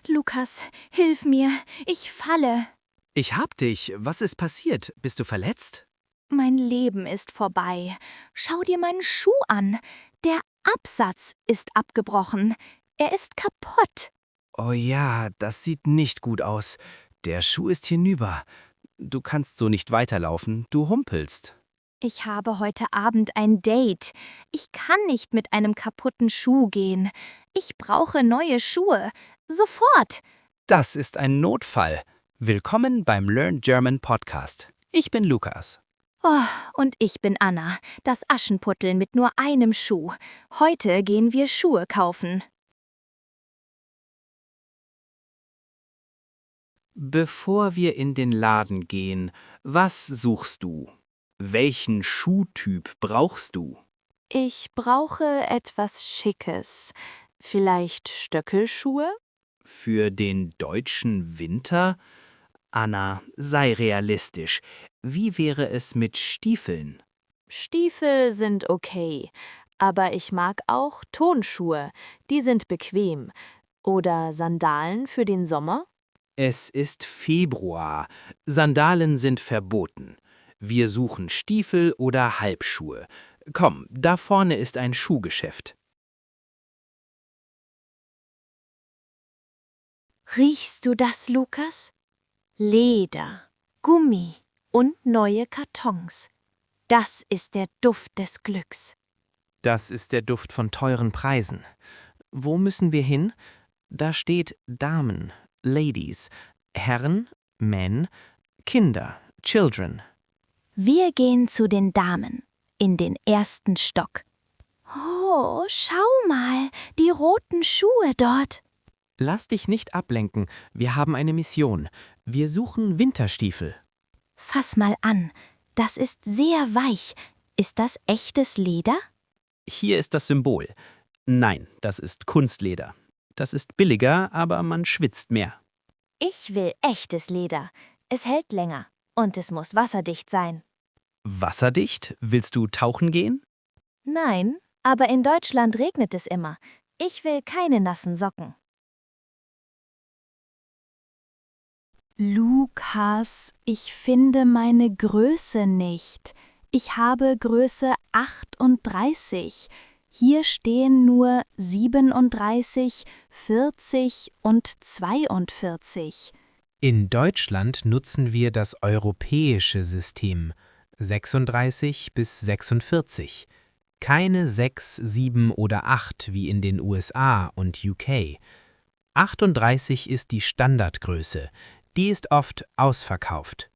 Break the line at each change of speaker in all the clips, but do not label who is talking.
Lukas, hilf mir. Ich falle.
Ich hab dich. Was ist passiert? Bist du verletzt?
Mein Leben ist vorbei. Schau dir meinen Schuh an. Der Absatz ist abgebrochen. Er ist kaputt.
Oh ja, das sieht nicht gut aus. Der Schuh ist hinüber. Du kannst so nicht weiterlaufen. Du humpelst.
Ich habe heute Abend ein Date. Ich kann nicht mit einem kaputten Schuh gehen. Ich brauche neue Schuhe. Sofort.
Das ist ein Notfall. Willkommen beim Learn German Podcast. Ich bin Lukas.
Oh, und ich bin Anna, das Aschenputtel mit nur einem Schuh. Heute gehen wir Schuhe kaufen.
Bevor wir in den Laden gehen, was suchst du? Welchen Schuhtyp brauchst du?
Ich brauche etwas Schickes. Vielleicht Stöckelschuhe?
Für den deutschen Winter? Anna, sei realistisch. Wie wäre es mit Stiefeln?
Stiefel sind okay, aber ich mag auch Tonschuhe. Die sind bequem. Oder Sandalen für den Sommer?
Es ist Februar. Sandalen sind verboten. Wir suchen Stiefel oder Halbschuhe. Komm, da vorne ist ein Schuhgeschäft.
Riechst du das, Lukas? Leder, Gummi und neue Kartons. Das ist der Duft des Glücks.
Das ist der Duft von teuren Preisen. Wo müssen wir hin? Da steht Damen, Ladies, Herren, Men, Kinder, Children.
Wir gehen zu den Damen, in den ersten Stock. Oh, schau mal, die roten Schuhe dort.
Lass dich nicht ablenken, wir haben eine Mission. Wir suchen Winterstiefel.
Fass mal an, das ist sehr weich. Ist das echtes Leder?
Hier ist das Symbol. Nein, das ist Kunstleder. Das ist billiger, aber man schwitzt mehr.
Ich will echtes Leder. Es hält länger und es muss wasserdicht sein.
Wasserdicht? Willst du tauchen gehen?
Nein, aber in Deutschland regnet es immer. Ich will keine nassen Socken. Lukas, ich finde meine Größe nicht. Ich habe Größe 38. Hier stehen nur 37, 40 und 42.
In Deutschland nutzen wir das europäische System 36 bis 46. Keine 6, 7 oder 8 wie in den USA und UK. 38 ist die Standardgröße. Die ist oft ausverkauft.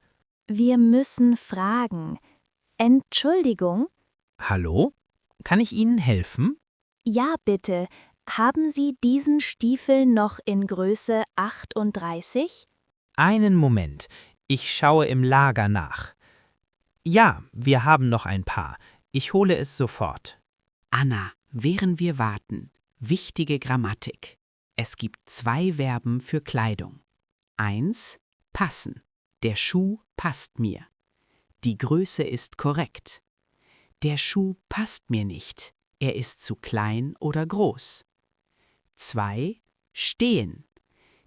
Wir müssen fragen. Entschuldigung?
Hallo? Kann ich Ihnen helfen?
Ja, bitte. Haben Sie diesen Stiefel noch in Größe 38?
Einen Moment. Ich schaue im Lager nach. Ja, wir haben noch ein paar. Ich hole es sofort.
Anna, während wir warten, wichtige Grammatik. Es gibt 2 Verben für Kleidung. 1. Passen. Der Schuh passt mir. Die Größe ist korrekt. Der Schuh passt mir nicht. Er ist zu klein oder groß. 2. Stehen.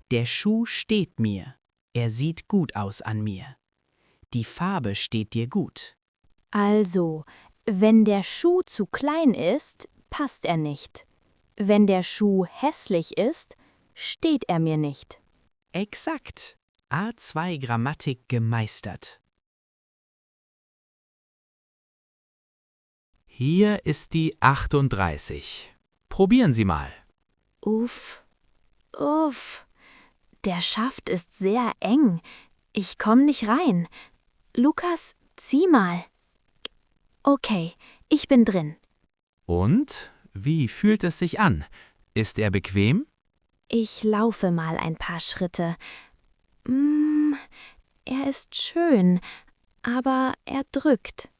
Der Schuh steht mir. Er sieht gut aus an mir. Die Farbe steht dir gut.
Also, wenn der Schuh zu klein ist, passt er nicht. Wenn der Schuh hässlich ist, steht er mir nicht.
Exakt. A2 Grammatik gemeistert.
Hier ist die 38. Probieren Sie mal.
Uff, uff. Der Schaft ist sehr eng. Ich komm nicht rein. Lukas, zieh mal. Okay, ich bin drin.
Und? Wie fühlt es sich an? Ist er bequem?
Ich laufe mal ein paar Schritte. Er ist schön, aber er drückt.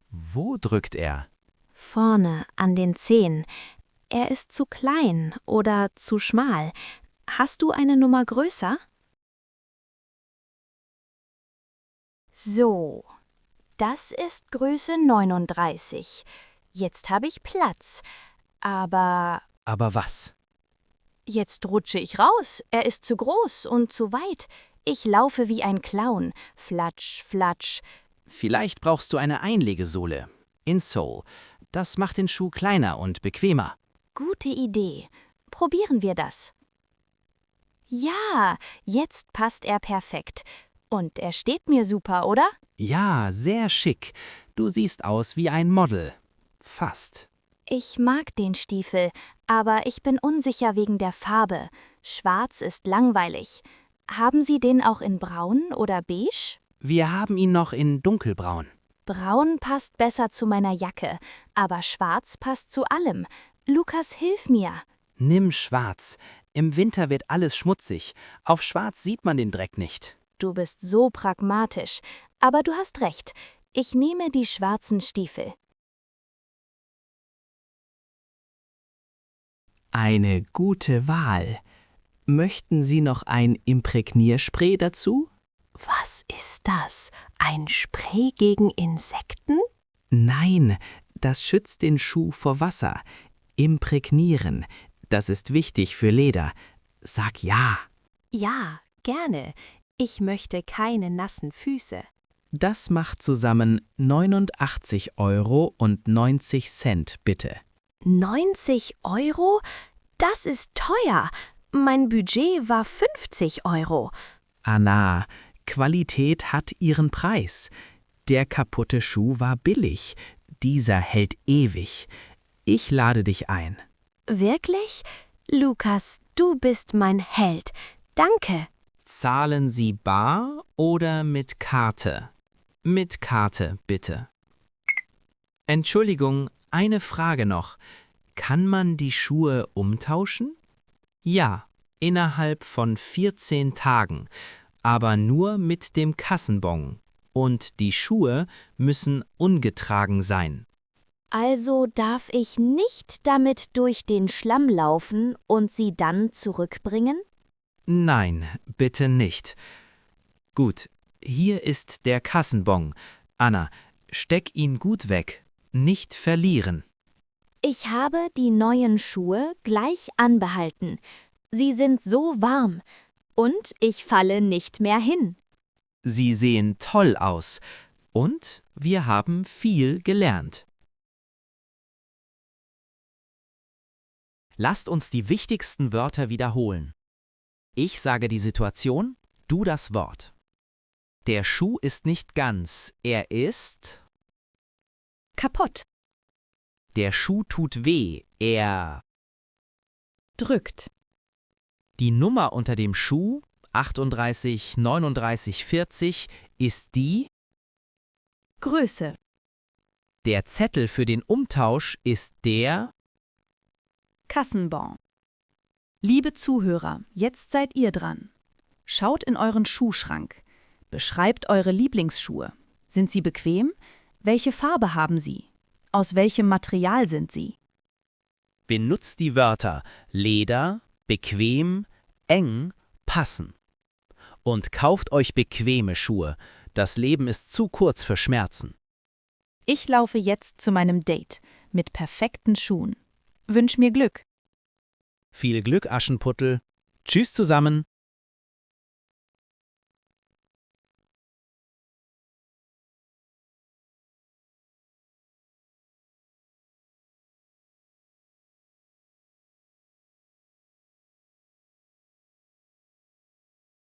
Wo drückt er?
Vorne an den Zehen. Er ist zu klein oder zu schmal. Hast du eine Nummer größer? So, das ist Größe 39. Jetzt habe ich Platz. Aber
Aber was?
Jetzt rutsche ich raus. Er ist zu groß und zu weit. Ich laufe wie ein Clown. Flatsch, flatsch.
Vielleicht brauchst du eine Einlegesohle. Insole. Das macht den Schuh kleiner und bequemer.
Gute Idee. Probieren wir das. Ja, jetzt passt er perfekt. Und er steht mir super, oder?
Ja, sehr schick. Du siehst aus wie ein Model. Fast.
Ich mag den Stiefel, aber ich bin unsicher wegen der Farbe. Schwarz ist langweilig. Haben Sie den auch in braun oder beige?
Wir haben ihn noch in dunkelbraun.
Braun passt besser zu meiner Jacke, aber schwarz passt zu allem. Lukas, hilf mir.
Nimm schwarz. Im Winter wird alles schmutzig. Auf schwarz sieht man den Dreck nicht.
Du bist so pragmatisch, aber du hast recht. Ich nehme die schwarzen Stiefel.
Eine gute Wahl. Möchten Sie noch ein Imprägnierspray dazu?
Was ist das? Ein Spray gegen Insekten?
Nein, das schützt den Schuh vor Wasser. Imprägnieren, das ist wichtig für Leder. Sag ja.
Ja, gerne. Ich möchte keine nassen Füße.
Das macht zusammen 89,90 € bitte.
90 Euro? Das ist teuer. Mein Budget war 50 Euro.
Anna, Qualität hat ihren Preis. Der kaputte Schuh war billig. Dieser hält ewig. Ich lade dich ein.
Wirklich? Lukas, du bist mein Held. Danke.
Zahlen Sie bar oder mit Karte? Mit Karte, bitte. Entschuldigung, eine Frage noch. Kann man die Schuhe umtauschen? Ja, innerhalb von 14 Tagen, aber nur mit dem Kassenbon. Und die Schuhe müssen ungetragen sein.
Also darf ich nicht damit durch den Schlamm laufen und sie dann zurückbringen?
Nein, bitte nicht. Gut, hier ist der Kassenbon. Anna, steck ihn gut weg. Nicht verlieren.
Ich habe die neuen Schuhe gleich anbehalten. Sie sind so warm. Und ich falle nicht mehr hin.
Sie sehen toll aus. Und wir haben viel gelernt. Lasst uns die wichtigsten Wörter wiederholen. Ich sage die Situation, du das Wort. Der Schuh ist nicht ganz, er ist...
Kaputt.
Der Schuh tut weh, er...
Drückt.
Die Nummer unter dem Schuh, 38, 39, 40, ist die...
Größe.
Der Zettel für den Umtausch ist der...
Kassenbon. Liebe Zuhörer, jetzt seid ihr dran. Schaut in euren Schuhschrank. Beschreibt eure Lieblingsschuhe. Sind sie bequem? Welche Farbe haben sie? Aus welchem Material sind sie?
Benutzt die Wörter Leder, bequem, eng, passen. Und kauft euch bequeme Schuhe. Das Leben ist zu kurz für Schmerzen.
Ich laufe jetzt zu meinem Date mit perfekten Schuhen. Wünsch mir Glück.
Viel Glück, Aschenputtel. Tschüss zusammen.